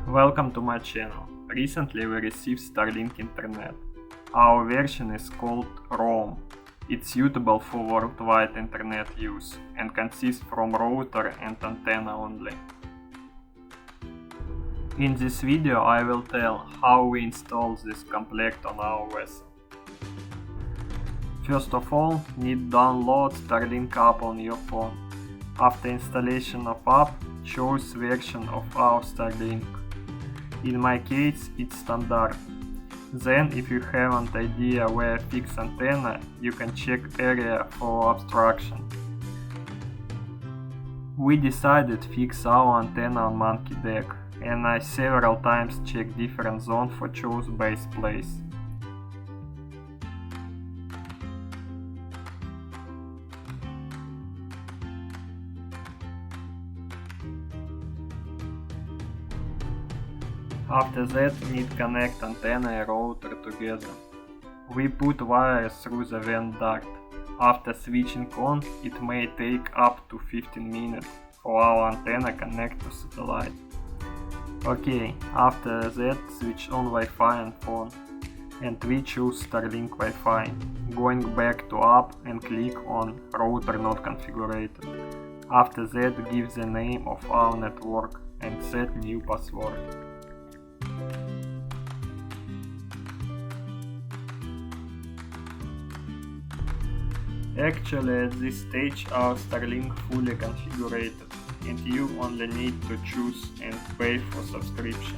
Welcome to my channel. Recently we received Starlink internet. Our version is called Roam. It's suitable for worldwide internet use and consists from router and antenna only. In this video I will tell how we install this complete on our vessel. First of all, need download Starlink app on your phone. After installation of app, choose version of our Starlink. In my case, it's standard. Then, if you haven't idea where fix antenna, you can check area for obstruction. We decided fix our antenna on monkey deck, and I several times check different zone for choose base place. After that, need connect antenna and router together. We put wires through the vent duct. After switching on, it may take up to 15 minutes for our antenna connect to satellite. Okay, after that, switch on Wi-Fi and phone. And we choose Starlink Wi-Fi. Going back to app and click on router not configured. After that, give the name of our network and set new password. Actually, at this stage our Starlink fully configured and you only need to choose and pay for subscription.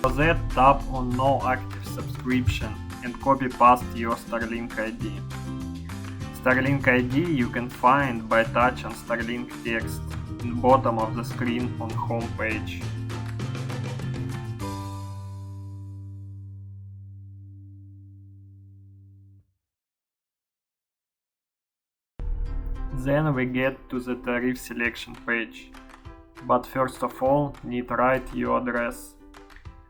For that, tap on No Active Subscription and copy-paste your Starlink ID. Starlink ID you can find by touch on Starlink text in bottom of the screen on home page. Then we get to the tariff selection page. But first of all, need write your address.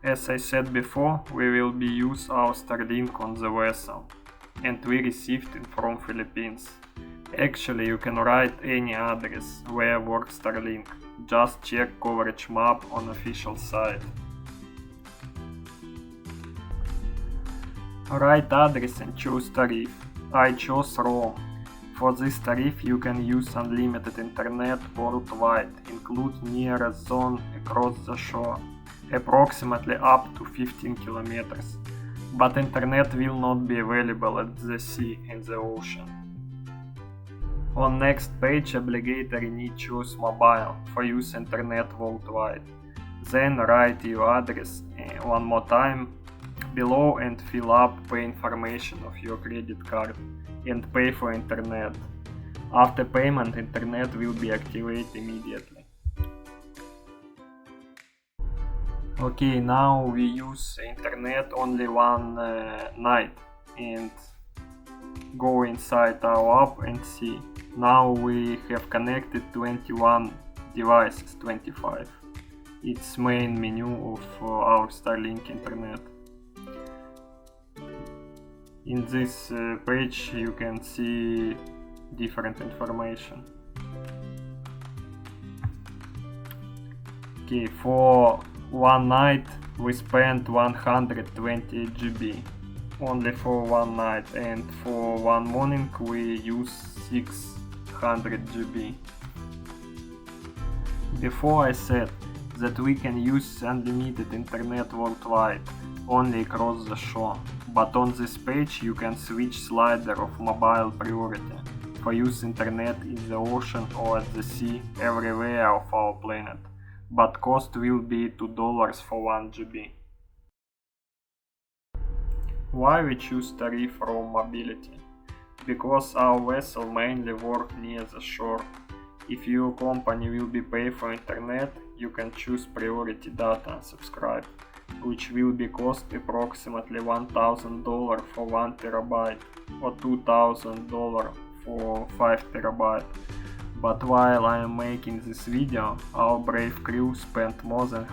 As I said before, we will be use our Starlink on the vessel, and we received it from Philippines. Actually, you can write any address where works Starlink. Just check coverage map on official site. Write address and choose tariff. I chose Roam. For this tariff you can use unlimited internet worldwide, include nearest zone across the shore, approximately up to 15 kilometers. But internet will not be available at the sea and the ocean. On next page obligatory need choose mobile for use internet worldwide. Then write your address one more time below and fill up pay information of your credit card and pay for internet. After payment, internet will be activated immediately. Okay, now we use internet only one night and go inside our app and see. Now we have connected 21 devices, 25. It's main menu of our Starlink internet. In this page you can see different information. Okay, for one night we spent 120 GB only for one night, and for one morning we use 600 GB. Before I said that we can use unlimited internet worldwide only across the shore, but on this page you can switch slider of mobile priority for use internet in the ocean or at the sea everywhere of our planet, but cost will be $2 for 1 GB. Why we choose tariff Roam mobility? Because our vessel mainly work near the shore. If your company will be pay for internet, you can choose priority data and subscribe, which will be cost approximately $1,000 for 1 terabyte or $2,000 for 5 terabyte. But while I am making this video, our brave crew spent more than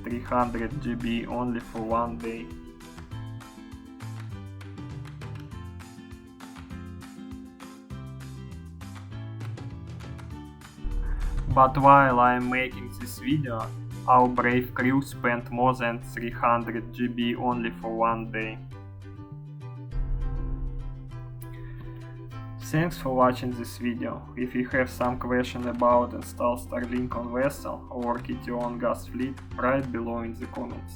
300 GB only for one day. But while I am making this video, Our brave crew spent more than 300 GB only for one day. Thanks for watching this video. If you have some question about install Starlink on vessel or work it your own gas fleet, write below in the comments.